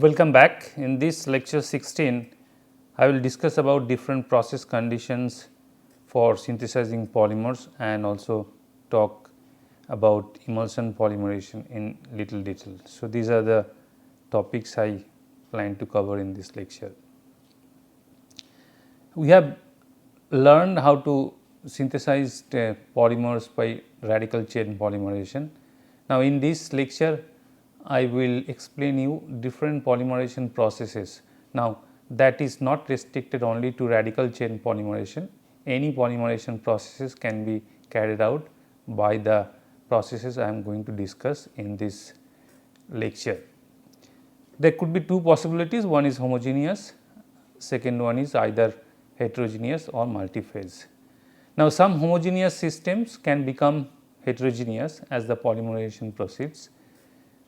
Welcome back. In this lecture 16, I will discuss about different process conditions for synthesizing polymers and also talk about emulsion polymerization in little detail. So, these are the topics I plan to cover in this lecture. We have learned how to synthesize polymers by radical chain polymerization. Now, in this lecture I will explain you different polymerization processes. Now, that is not restricted only to radical chain polymerization. Any polymerization processes can be carried out by the processes I am going to discuss in this lecture. There could be two possibilities, one is homogeneous, second one is either heterogeneous or multiphase. Now, some homogeneous systems can become heterogeneous as the polymerization proceeds,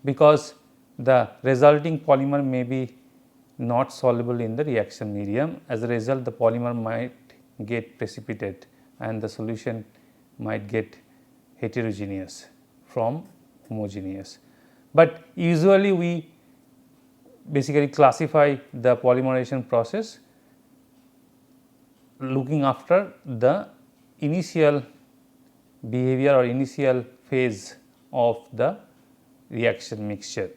because the resulting polymer may be not soluble in the reaction medium. As a result, the polymer might get precipitate and the solution might get heterogeneous from homogeneous. But usually we basically classify the polymerization process looking after the initial behavior or initial phase of the reaction mixture.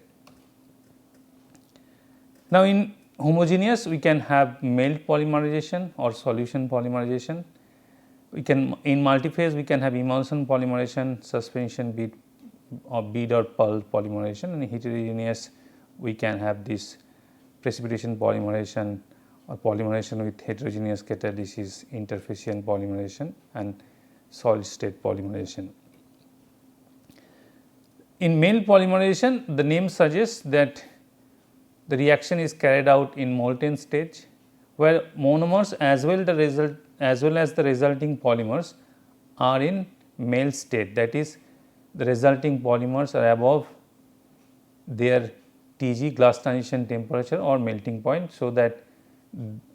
Now, in homogeneous we can have melt polymerization or solution polymerization. We can in multiphase we can have emulsion polymerization, suspension bead or pulp polymerization, and in heterogeneous we can have this precipitation polymerization or polymerization with heterogeneous catalysis, interfacial polymerization and solid state polymerization. In melt polymerization, the name suggests that the reaction is carried out in molten stage, where monomers as well as the resulting polymers are in melt state, that is the resulting polymers are above their Tg glass transition temperature or melting point, so that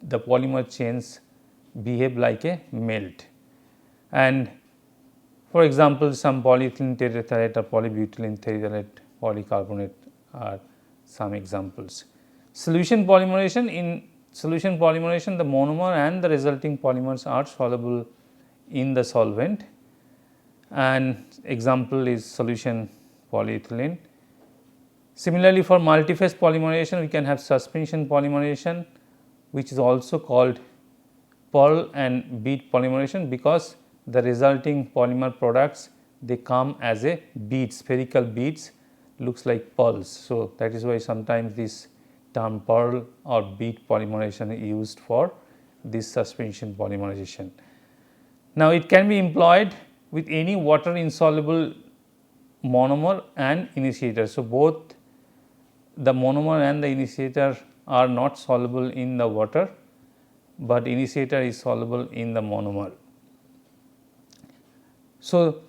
the polymer chains behave like a melt. And for example, some polyethylene terephthalate or polybutylene terephthalate polycarbonate are some examples. Solution polymerization, in solution polymerization the monomer and the resulting polymers are soluble in the solvent, and example is solution polyethylene. Similarly, for multiphase polymerization we can have suspension polymerization, which is also called pearl and bead polymerization, because the resulting polymer products they come as a bead, spherical beads, looks like pearls. So, that is why sometimes this term pearl or bead polymerization is used for this suspension polymerization. Now, it can be employed with any water insoluble monomer and initiator. So, both the monomer and the initiator are not soluble in the water, but initiator is soluble in the monomer. So,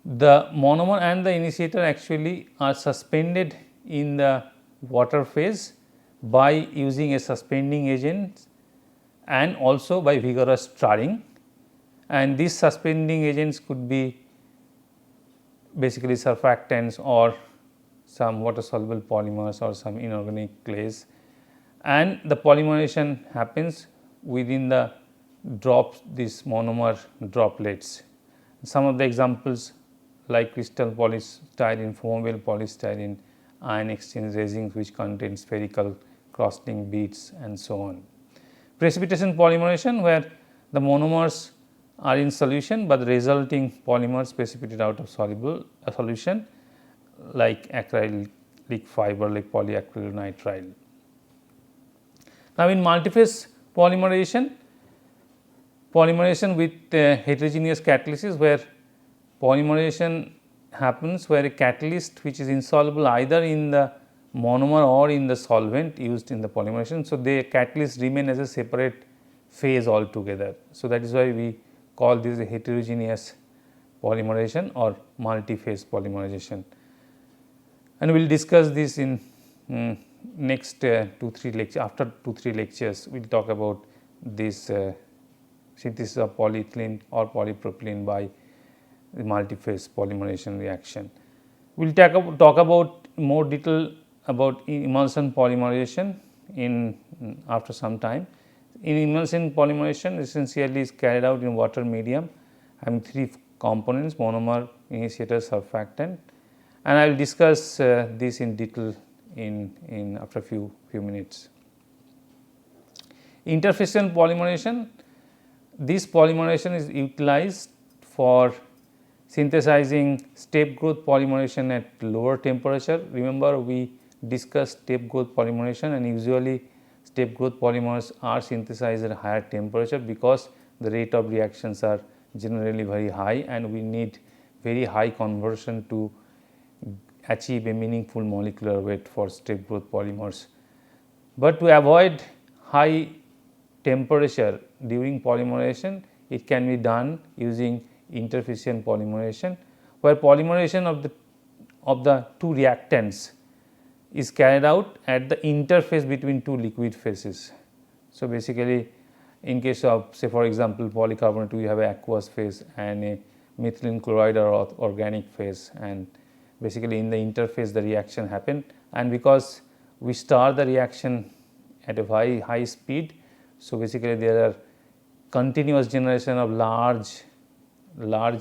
the monomer and the initiator actually are suspended in the water phase by using a suspending agent and also by vigorous stirring, and these suspending agents could be basically surfactants or some water soluble polymers or some inorganic clays, and the polymerization happens within the these monomer droplets. Some of the examples like crystal polystyrene, foamable polystyrene, ion exchange resins which contain spherical cross-linked beads and so on. Precipitation polymerization, where the monomers are in solution, but the resulting polymers precipitate out of a solution like acrylic fiber like polyacrylonitrile. Now, in multiphase polymerization with heterogeneous catalysis, where polymerization happens where a catalyst which is insoluble either in the monomer or in the solvent used in the polymerization. So, the catalysts remain as a separate phase altogether. So, that is why we call this a heterogeneous polymerization or multiphase polymerization, and we will discuss this in next 2-3 lectures. After 2-3 lectures we will talk about this synthesis of polyethylene or polypropylene by the multiphase polymerization reaction. We will talk about more detail about emulsion polymerization in after some time. In emulsion polymerization essentially is carried out in water medium having three components: monomer, initiator, surfactant, and I will discuss this in detail in after few minutes. Interfacial polymerization, this polymerization is utilized for synthesizing step growth polymerization at lower temperature. Remember, we discussed step growth polymerization, and usually step growth polymers are synthesized at higher temperature because the rate of reactions are generally very high and we need very high conversion to achieve a meaningful molecular weight for step growth polymers. But to avoid high temperature during polymerization, it can be done using interfacial polymerization, where polymerization of the two reactants is carried out at the interface between two liquid phases. So, basically in case of say for example, polycarbonate, we have a aqueous phase and a methylene chloride or organic phase, and basically in the interface the reaction happen, and because we start the reaction at a very high speed. So, basically there are continuous generation of large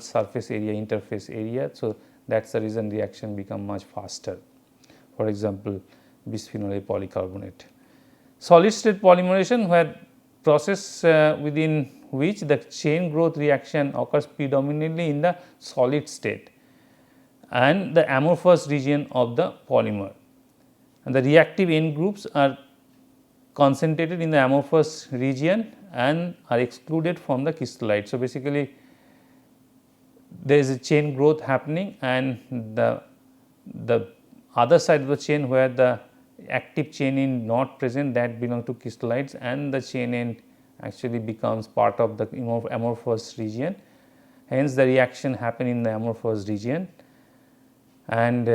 surface area, interface area. So, that is the reason reaction become much faster. For example, bisphenol A polycarbonate. Solid state polymerization, where process within which the chain growth reaction occurs predominantly in the solid state and the amorphous region of the polymer, and the reactive end groups are concentrated in the amorphous region and are excluded from the crystallite. So, basically there is a chain growth happening, and the other side of the chain where the active chain end not present, that belong to crystallites, and the chain end actually becomes part of the amorphous region. Hence, the reaction happen in the amorphous region, and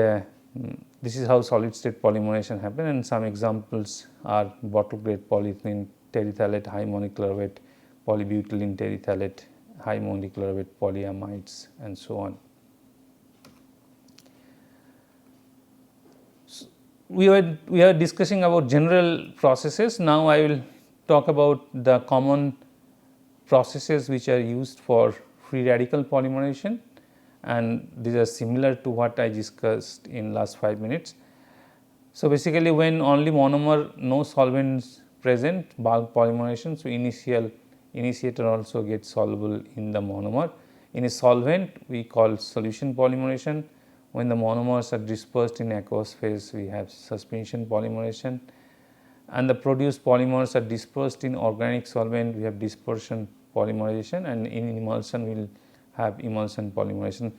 this is how solid state polymerization happen, and some examples are bottle grade polyethylene terephthalate, high molecular weight polybutylene terephthalate, high molecular weight polyamides, and so on. So, we are discussing about general processes. Now, I will talk about the common processes which are used for free radical polymerization, and these are similar to what I discussed in last 5 minutes. So, basically when only monomer, no solvents present, bulk polymerization. So, initiator also gets soluble in the monomer. In a solvent, we call solution polymerization. When the monomers are dispersed in aqueous phase, we have suspension polymerization, and the produced polymers are dispersed in organic solvent, we have dispersion polymerization, and in emulsion we will have emulsion polymerization.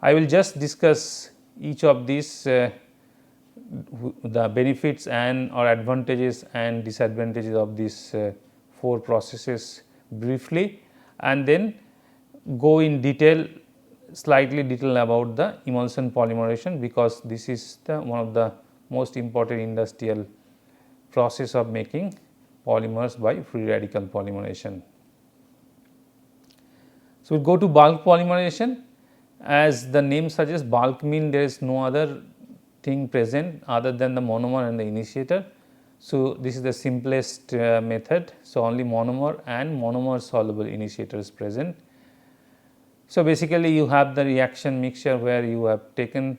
I will just discuss each of these the benefits and or advantages and disadvantages of these 4 processes briefly, and then go in detail, slightly detail about the emulsion polymerization, because this is the one of the most important industrial process of making polymers by free radical polymerization. So, we go to bulk polymerization. As the name suggests, bulk means there is no other thing present other than the monomer and the initiator. So, this is the simplest method. So, only monomer and monomer soluble initiator is present. So, basically you have the reaction mixture where you have taken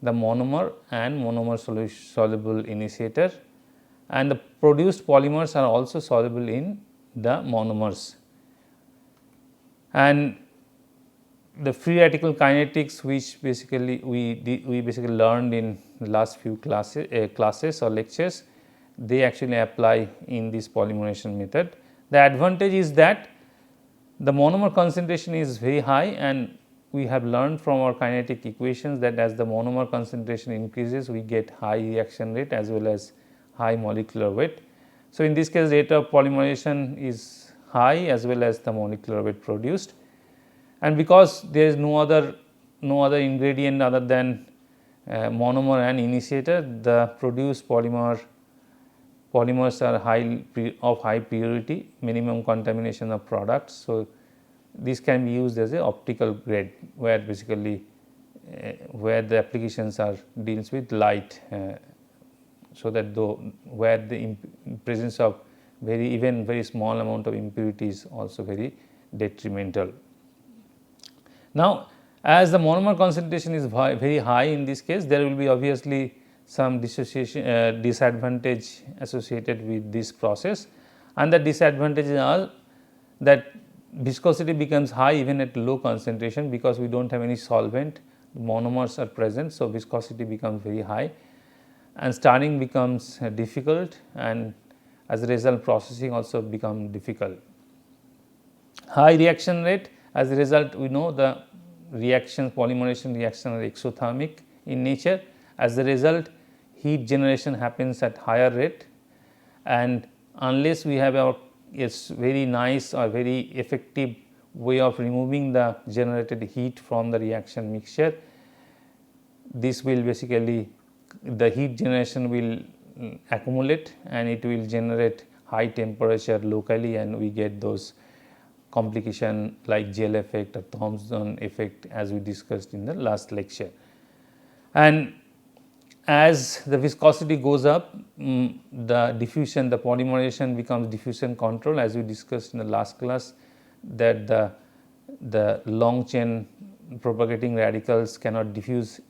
the monomer and monomer soluble initiator, and the produced polymers are also soluble in the monomers. And the free radical kinetics, which basically we basically learned in the last few classes or lectures, they actually apply in this polymerization method. The advantage is that the monomer concentration is very high, and we have learned from our kinetic equations that as the monomer concentration increases, we get high reaction rate as well as high molecular weight. So, in this case rate of polymerization is high as well as the molecular weight produced, and because there is no other ingredient other than monomer and initiator, the produced polymers are of high purity, minimum contamination of products. So, this can be used as a optical grade, where basically where the applications are deals with light so that though where the presence of even very small amount of impurity is also very detrimental. Now, as the monomer concentration is very high in this case, there will be obviously some dissociation disadvantage associated with this process, and the disadvantages are that viscosity becomes high even at low concentration because we do not have any solvent, monomers are present. So, viscosity becomes very high and starting becomes difficult, and as a result processing also become difficult. High reaction rate, as a result we know the reactions, polymerization reaction are exothermic in nature. As a result, heat generation happens at higher rate, and unless we have a very nice or very effective way of removing the generated heat from the reaction mixture, this will basically the heat generation will accumulate and it will generate high temperature locally, and we get those complication like gel effect or Thomson effect as we discussed in the last lecture. And as the viscosity goes up, the diffusion, the polymerization becomes diffusion control, as we discussed in the last class, that the long chain propagating radicals cannot diffuse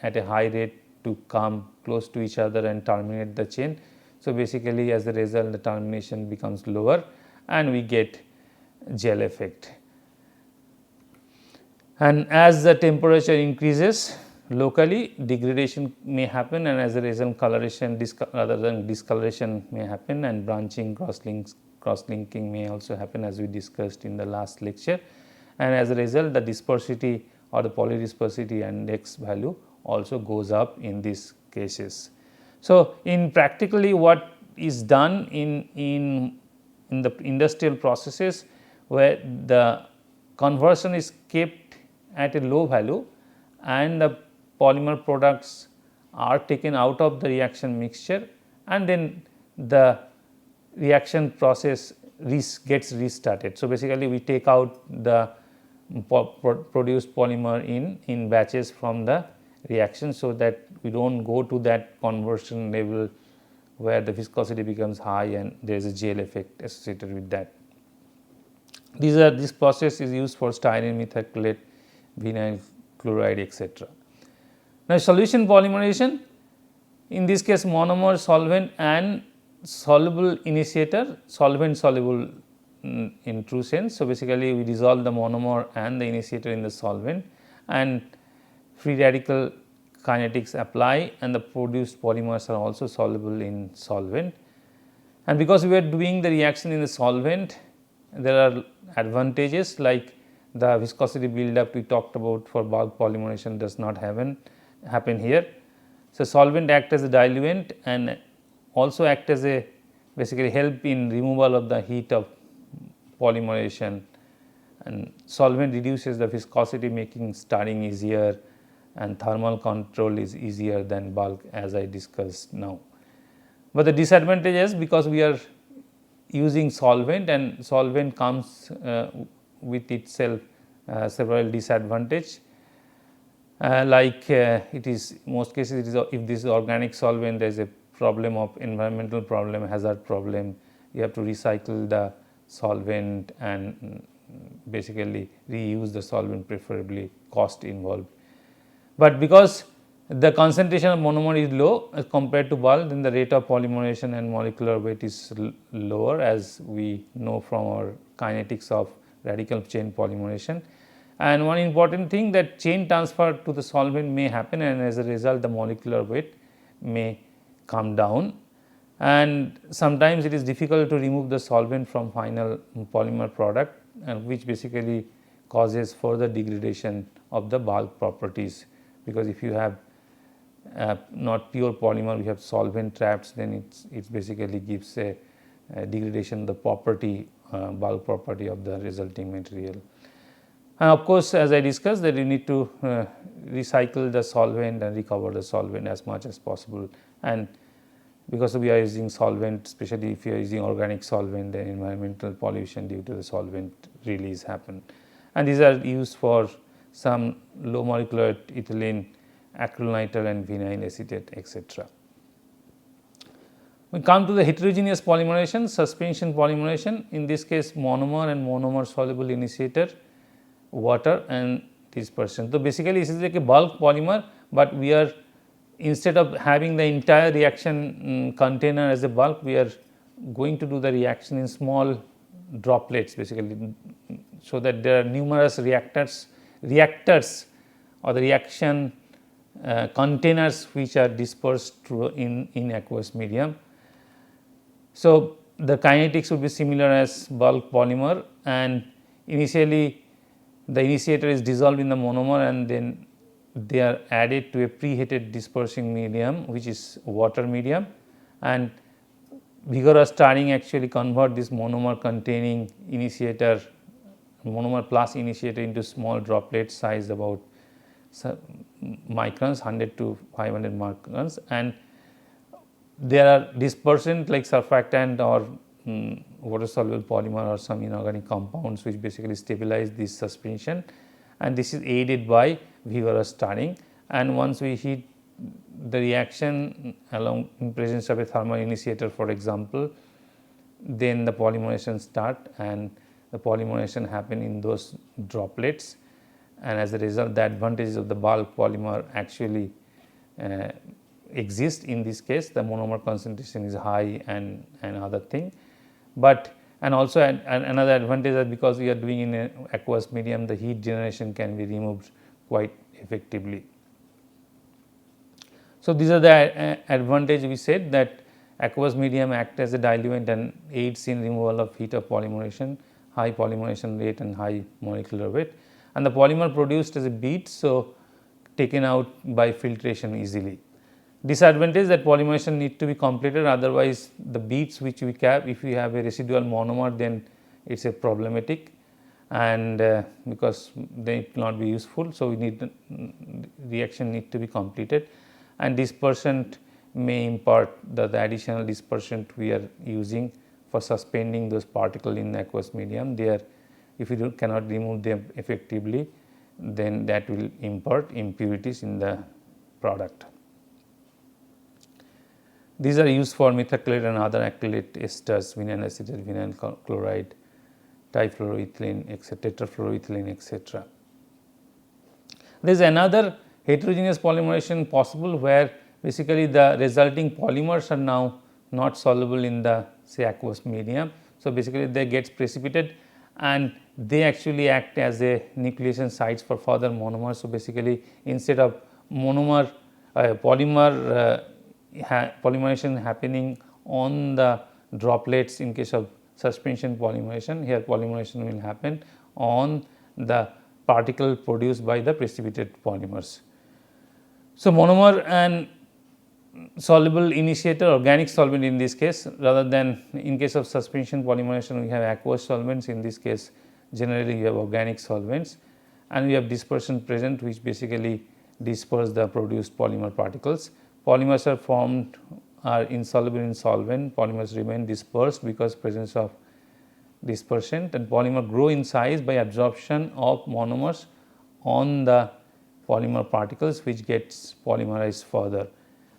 at a high rate to come close to each other and terminate the chain. So, basically as a result the termination becomes lower and we get gel effect. And as the temperature increases locally, degradation may happen, and as a result coloration rather than discoloration may happen, and branching, cross-linking may also happen as we discussed in the last lecture, and as a result the dispersity or the polydispersity index value also goes up in these cases. So, in practically what is done in the industrial processes where the conversion is kept at a low value and the polymer products are taken out of the reaction mixture, and then the reaction process gets restarted. So, basically we take out the produced polymer in batches from the reaction, so that we do not go to that conversion level where the viscosity becomes high and there is a gel effect associated with that. This process is used for styrene methacrylate, vinyl chloride, etc. Now, solution polymerization, in this case monomer, solvent and soluble initiator, solvent soluble in true sense. So, basically we dissolve the monomer and the initiator in the solvent, and free radical kinetics apply, and the produced polymers are also soluble in solvent. And because we are doing the reaction in the solvent, there are advantages like the viscosity buildup we talked about for bulk polymerization does not happen here. So, solvent act as a diluent and also act as a basically help in removal of the heat of polymerization, and solvent reduces the viscosity, making stirring easier, and thermal control is easier than bulk as I discussed now. But the disadvantage is because we are using solvent, and solvent comes with itself several disadvantages, like it is most cases it is if this is organic solvent, there is a problem of environmental problem, hazard problem, you have to recycle the solvent and basically reuse the solvent, preferably cost involved. But because the concentration of monomer is low as compared to bulk, then the rate of polymerization and molecular weight is lower, as we know from our kinetics of radical chain polymerization. And one important thing, that chain transfer to the solvent may happen, and as a result the molecular weight may come down, and sometimes it is difficult to remove the solvent from final polymer product, and which basically causes further degradation of the bulk properties, because if you have not pure polymer, we have solvent traps, then it basically gives a degradation of the property, bulk property of the resulting material. And of course, as I discussed, that you need to recycle the solvent and recover the solvent as much as possible, and because we are using solvent, especially if you are using organic solvent, then environmental pollution due to the solvent release happen, and these are used for some low molecular ethylene, acrylonitrile and vinyl acetate, etc. We come to the heterogeneous polymerization, suspension polymerization, in this case monomer and monomer soluble initiator, water and dispersion. So, basically this is like a bulk polymer, but we are, instead of having the entire reaction container as a bulk, we are going to do the reaction in small droplets basically, so that there are numerous reactors or the reaction containers which are dispersed through in aqueous medium. So, the kinetics would be similar as bulk polymer, and initially the initiator is dissolved in the monomer and then they are added to a preheated dispersing medium which is water medium, and vigorous stirring actually convert this monomer containing initiator, monomer plus initiator, into small droplet size about microns, 100 to 500 microns, and there are dispersant like surfactant or water soluble polymer or some inorganic compounds which basically stabilize this suspension, and this is aided by vigorous stirring. And once we heat the reaction along in presence of a thermal initiator, for example, then the polymerization start, and the polymerization happen in those droplets, and as a result the advantages of the bulk polymer actually exist. In this case the monomer concentration is high and other thing, but and also another advantage is because we are doing in an aqueous medium, the heat generation can be removed quite effectively. So, these are the advantage we said, that aqueous medium act as a diluent and aids in removal of heat of polymerization, high polymerization rate and high molecular weight, and the polymer produced as a bead, so taken out by filtration easily. Disadvantage that polymerization need to be completed, otherwise the beads which we cap, if we have a residual monomer, then it is a problematic, and because then it will not be useful. So, we need reaction need to be completed, and dispersant may impart the additional dispersant we are using for suspending those particles in aqueous medium. There, if you cannot remove them effectively, then that will impart impurities in the product. These are used for methacrylate and other acrylate esters, vinyl acetate, vinyl chloride, difluoroethylene, etc., tetrafluoroethylene, etc. There is another heterogeneous polymerization possible, where basically the resulting polymers are now not soluble in the say aqueous medium. So, basically they get precipitated and they actually act as a nucleation sites for further monomers. So, basically instead of monomer polymerization happening on the droplets in case of suspension polymerization, here polymerization will happen on the particle produced by the precipitated polymers. So, monomer and soluble initiator, organic solvent in this case, rather than in case of suspension polymerization we have aqueous solvents, in this case generally we have organic solvents, and we have dispersion present which basically disperse the produced polymer particles. Polymers are formed are insoluble in solvent, polymers remain dispersed because presence of dispersant, and polymer grow in size by absorption of monomers on the polymer particles which gets polymerized further,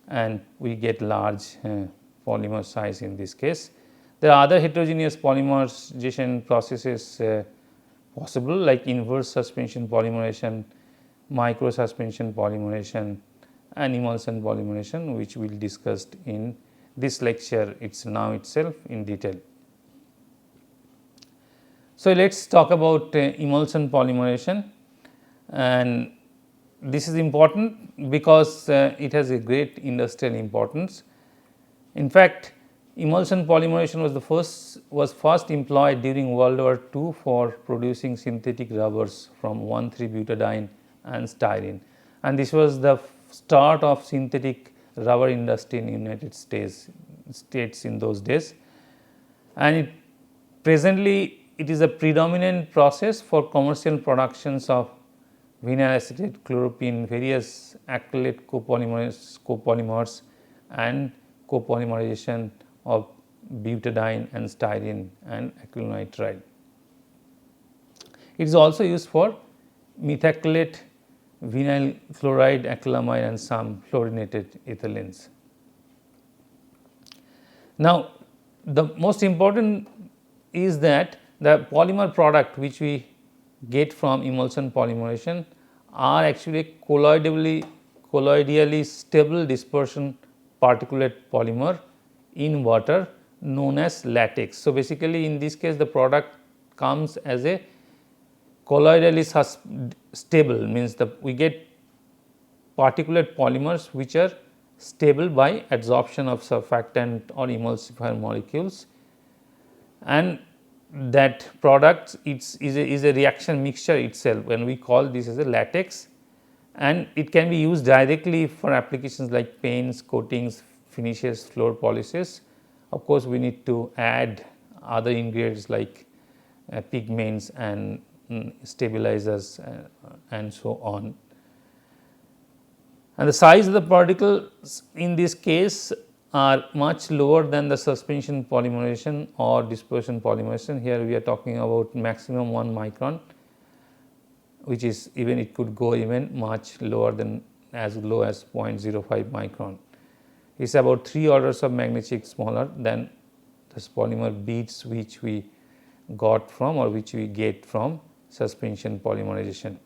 and we get large polymer size in this case. There are other heterogeneous polymerization processes possible, like inverse suspension polymerization, micro suspension polymerization and emulsion polymerization, which we will discuss in this lecture itself in detail. So, let us talk about emulsion polymerization, and this is important because it has a great industrial importance. In fact, emulsion polymerization was first employed during World War II for producing synthetic rubbers from 1,3-butadiene and styrene, and this was the start of synthetic rubber industry in United States in those days, and presently it is a predominant process for commercial productions of vinyl acetate, chloropene, various acrylate copolymers and copolymerization of butadiene and styrene and acrylonitrile. It is also used for methacrylate, vinyl chloride, acrylamide and some fluorinated ethylenes. Now, the most important is that the polymer product which we get from emulsion polymerization are actually colloidally stable dispersion particulate polymer in water known as latex. So, basically in this case the product comes as a colloidally stable, means we get particulate polymers which are stable by adsorption of surfactant or emulsifier molecules, and that product is a reaction mixture itself, when we call this as a latex, and it can be used directly for applications like paints, coatings, finishes, floor polishes. Of course, we need to add other ingredients like pigments and stabilizers and so on. And the size of the particles in this case are much lower than the suspension polymerization or dispersion polymerization. Here we are talking about maximum 1 micron, which is even, it could go even much lower than as low as 0.05 micron. It is about 3 orders of magnitude smaller than this polymer beads which we got from or which we get from suspension polymerization.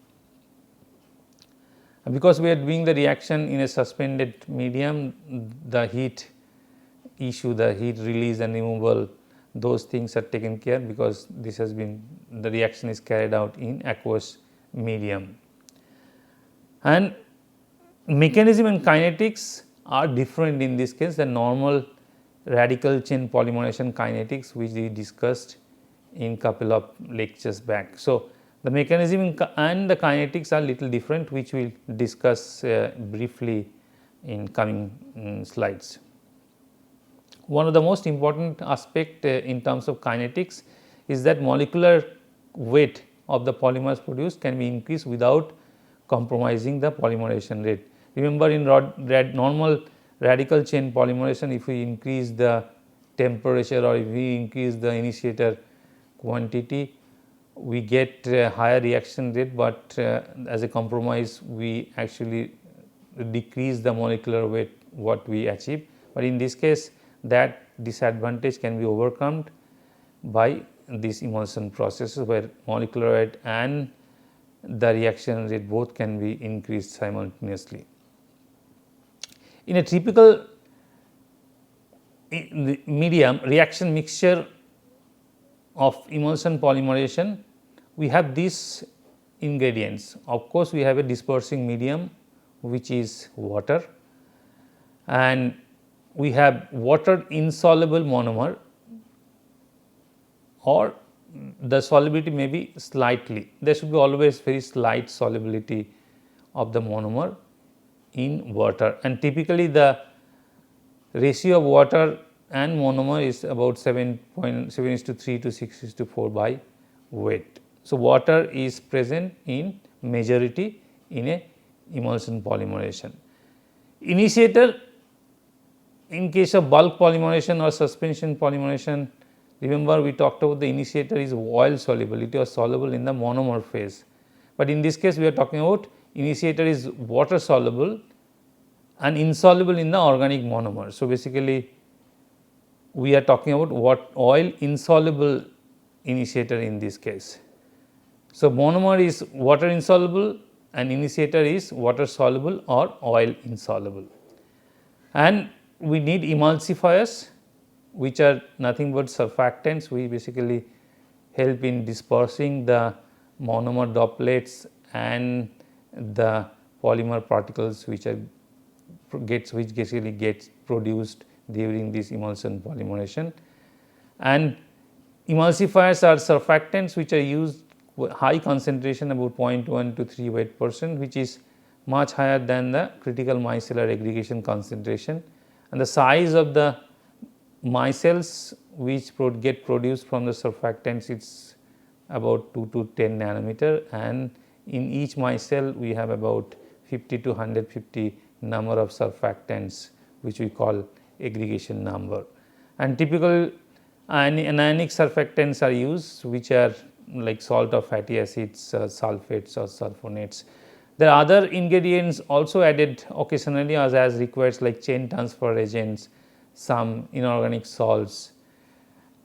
And because we are doing the reaction in a suspended medium, the heat issue, the heat release and removal, those things are taken care, because this has been, the reaction is carried out in aqueous medium. And mechanism and kinetics are different in this case than normal radical chain polymerization kinetics which we discussed in couple of lectures back. So, the mechanism and the kinetics are little different, which we will discuss briefly in coming slides. One of the most important aspect in terms of kinetics is that molecular weight of the polymers produced can be increased without compromising the polymerization rate. Remember, in normal radical chain polymerization, if we increase the temperature or if we increase the initiator quantity, we get higher reaction rate, but as a compromise we actually decrease the molecular weight what we achieve. But in this case, that disadvantage can be overcome by this emulsion processes, where molecular weight and the reaction rate both can be increased simultaneously. In a typical medium reaction mixture of emulsion polymerization, we have these ingredients. Of course, we have a dispersing medium which is water, and we have water insoluble monomer, or the solubility may be slightly, there should be always very slight solubility of the monomer in water, and typically the ratio of water and monomer is about 7.7:3 to 6:4 by weight. So, water is present in majority in a emulsion polymerization. Initiator, in case of bulk polymerization or suspension polymerization, remember we talked about the initiator is oil solubility or soluble in the monomer phase, but in this case we are talking about initiator is water soluble and insoluble in the organic monomer. So, basically we are talking about what oil insoluble initiator in this case. So, monomer is water insoluble and initiator is water soluble or oil insoluble, and we need emulsifiers which are nothing but surfactants. We basically help in dispersing the monomer droplets and the polymer particles which are basically gets produced during this emulsion polymerization. And emulsifiers are surfactants which are used high concentration, about 0.1 to 3 weight%, which is much higher than the critical micellar aggregation concentration, and the size of the micelles which get produced from the surfactants is about 2 to 10 nanometer, and in each micelle we have about 50 to 150 number of surfactants which we call aggregation number. And typical anionic surfactants are used, which are like salt or fatty acids, sulfates or sulfonates. There are other ingredients also added occasionally as required, like chain transfer agents, some inorganic salts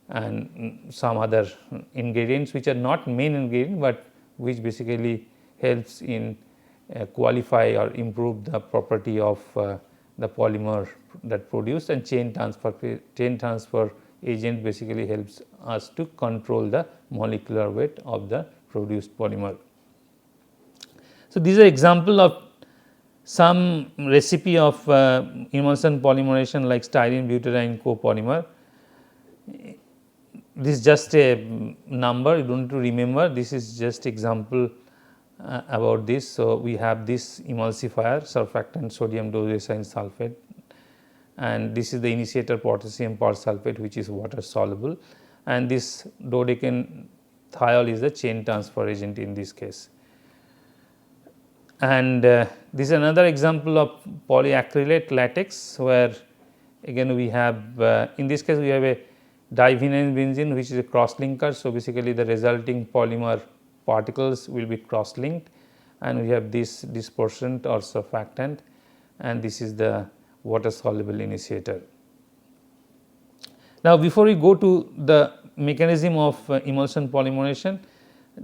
and some other ingredients which are not main ingredient, but which basically helps in qualify or improve the property of the polymer that produced, and chain transfer agent basically helps us to control the molecular weight of the produced polymer. So, these are example of some recipe of emulsion polymerization like styrene butadiene copolymer. This is just a number, you do not need to remember, this is just example about this. So, we have this emulsifier surfactant sodium dodecyl sulphate, and this is the initiator potassium persulfate which is water soluble, and this dodecan thiol is the chain transfer agent in this case. And this is another example of polyacrylate latex, where again we have in this case we have a divinyl benzene which is a cross linker. So, basically the resulting polymer particles will be cross linked, and we have this dispersant or surfactant, and this is the water soluble initiator. Now, before we go to the mechanism of emulsion polymerization,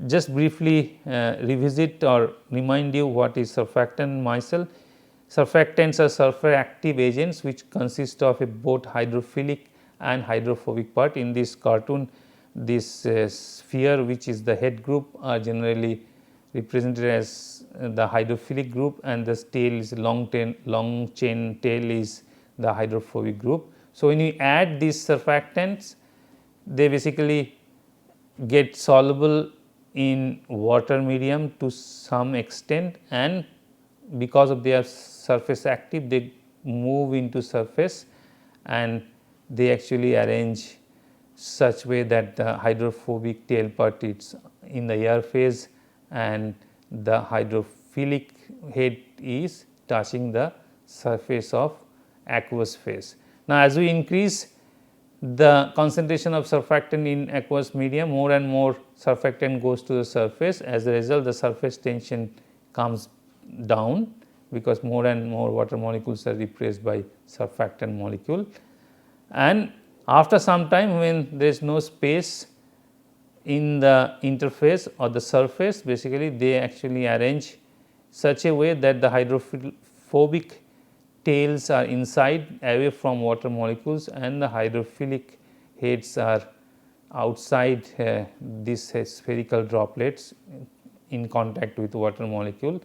just briefly revisit or remind you what is surfactant micelle. Surfactants are surface active agents which consist of a both hydrophilic and hydrophobic part. In this cartoon, this sphere which is the head group are generally represented as the hydrophilic group, and the tail is long chain tail is the hydrophobic group. So, when you add these surfactants, they basically get soluble in water medium to some extent, and because of their surface active they move into surface and they actually arrange such way that the hydrophobic tail part is in the air phase and the hydrophilic head is touching the surface of aqueous phase. Now, as we increase the concentration of surfactant in aqueous medium, more and more surfactant goes to the surface. As a result, the surface tension comes down because more and more water molecules are replaced by surfactant molecule, and after some time when there is no space in the interface or the surface, basically they actually arrange such a way that the hydrophobic tails are inside away from water molecules and the hydrophilic heads are outside these spherical droplets in contact with water molecule,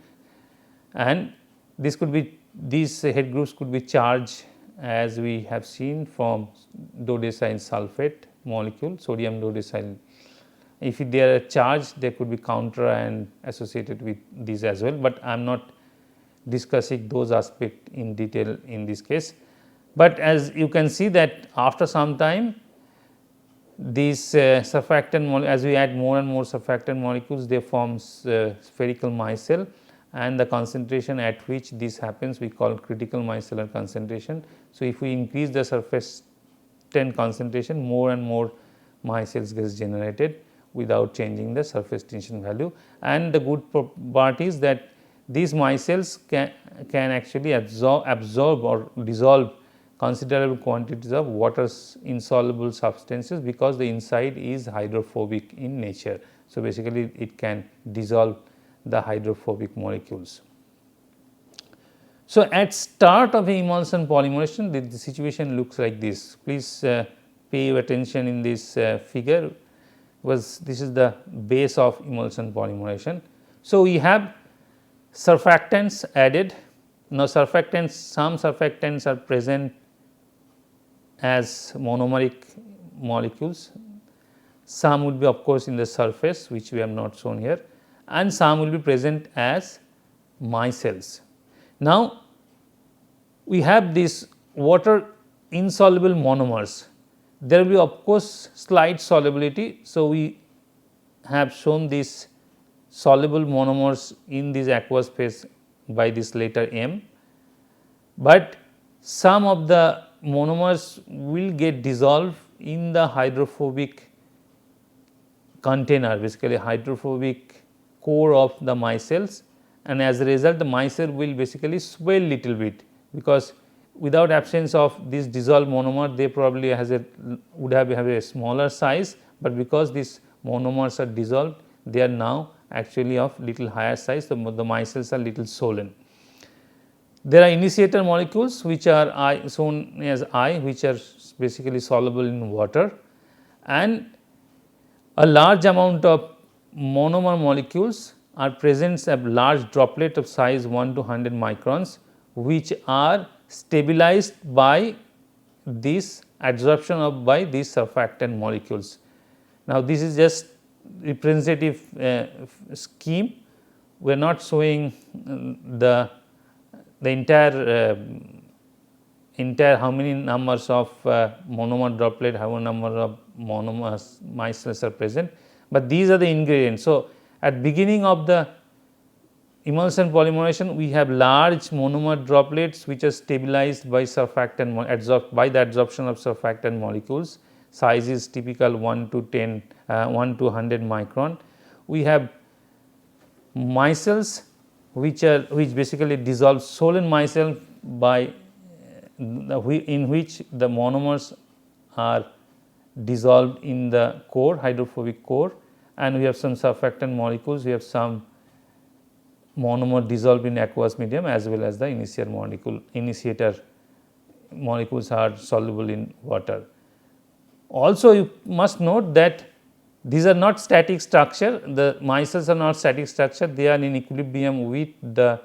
and this could be, these head groups could be charged as we have seen from dodecyl sulphate molecule, sodium dodecyl. If they are charged, they could be counter and associated with these as well, but I am not discussing those aspects in detail in this case. But as you can see that after some time these surfactant as we add more and more surfactant molecules, they form spherical micelle, and the concentration at which this happens we call critical micellar concentration. So, if we increase the surface concentration, more and more micelles gets generated without changing the surface tension value, and the good part is that these micelles can actually absorb or dissolve considerable quantities of water insoluble substances because the inside is hydrophobic in nature. So, basically it can dissolve the hydrophobic molecules. So, at start of emulsion polymerization the situation looks like this. Please pay your attention in this figure, because this is the base of emulsion polymerization. So, we have surfactants added. Now, surfactants, some surfactants are present as monomeric molecules, some would be of course in the surface which we have not shown here, and some will be present as micelles. Now, we have these water insoluble monomers, there will be of course slight solubility. So, we have shown these soluble monomers in this aqueous phase by this letter M, but some of the monomers will get dissolved in the hydrophobic container, basically hydrophobic core of the micelles, and as a result the micelle will basically swell little bit because without absence of this dissolved monomer, they probably would have a smaller size, but because these monomers are dissolved, they are now actually of little higher size. The micelles are little swollen. There are initiator molecules which are shown as I, which are basically soluble in water, and a large amount of monomer molecules are present at large droplet of size 1 to 100 microns, which are stabilized by this absorption of by these surfactant molecules. Now, this is just representative scheme. We are not showing the entire how many numbers of monomer droplet, how many number of monomers micelles are present, but these are the ingredients. So, at beginning of the emulsion polymerization, we have large monomer droplets which are stabilized by surfactant absorbed by the absorption of surfactant molecules. Size is typical 1 to 100 micron. We have micelles which basically dissolve swollen micelle by in which the monomers are dissolved in the core, hydrophobic core, and we have some surfactant molecules. We have some monomer dissolved in aqueous medium as well as the initiator molecules are soluble in water. Also, you must note that these are not static structure, the micelles are not static structure, they are in equilibrium with the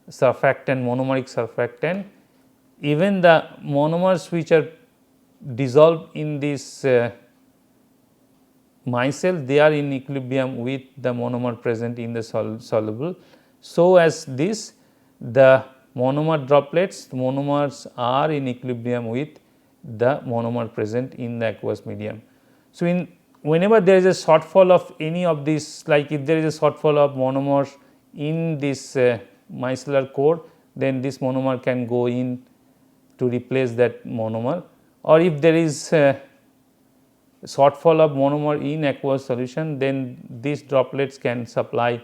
surfactant, monomeric surfactant. Even the monomers which are dissolved in this micelle, they are in equilibrium with the monomer present in the soluble. So, as this the monomer droplets, the monomers are in equilibrium with the monomer present in the aqueous medium. So, whenever there is a shortfall of any of these, like if there is a shortfall of monomers in this micellar core, then this monomer can go in to replace that monomer, or if there is shortfall of monomer in aqueous solution, then these droplets can supply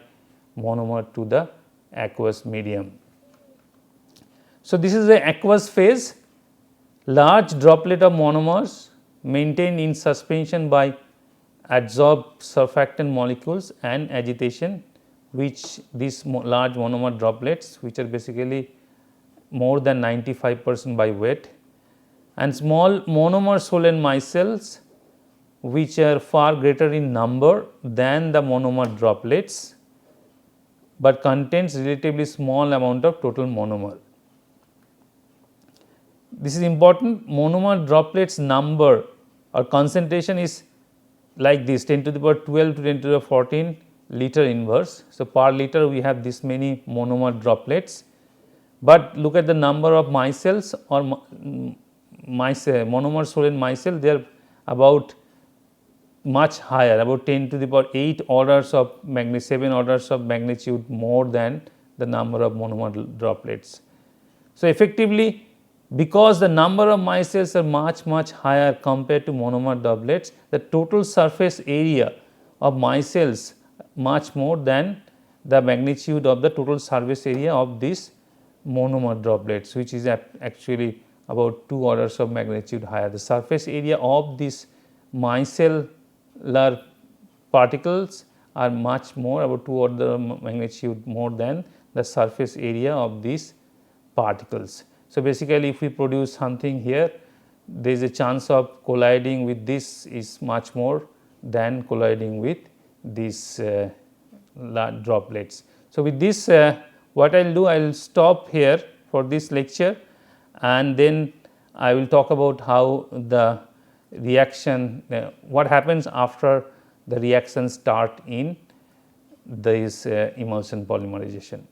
monomer to the aqueous medium. So, this is the aqueous phase. Large droplet of monomers maintained in suspension by adsorbed surfactant molecules and agitation, which these large monomer droplets, which are basically more than 95% by weight, and small monomer swollen micelles which are far greater in number than the monomer droplets, but contains relatively small amount of total monomer. This is important. Monomer droplets number or concentration is like this 10 to the power 12 to 10 to the 14 liter inverse. So, per liter we have this many monomer droplets, but look at the number of micelles or monomer swollen micelle, they are about much higher, about 10 to the power 8 orders of magnitude, 7 orders of magnitude more than the number of monomer droplets. So, effectively, because the number of micelles are much higher compared to monomer droplets, the total surface area of micelles much more than the magnitude of the total surface area of these monomer droplets, which is actually about 2 orders of magnitude higher. The surface area of these micellar particles are much more, about 2 orders of magnitude more than the surface area of these particles. So, basically if we produce something here, there is a chance of colliding with this is much more than colliding with these droplets. So, with this what I will do, I will stop here for this lecture, and then I will talk about how the reaction, what happens after the reaction start in this emulsion polymerization.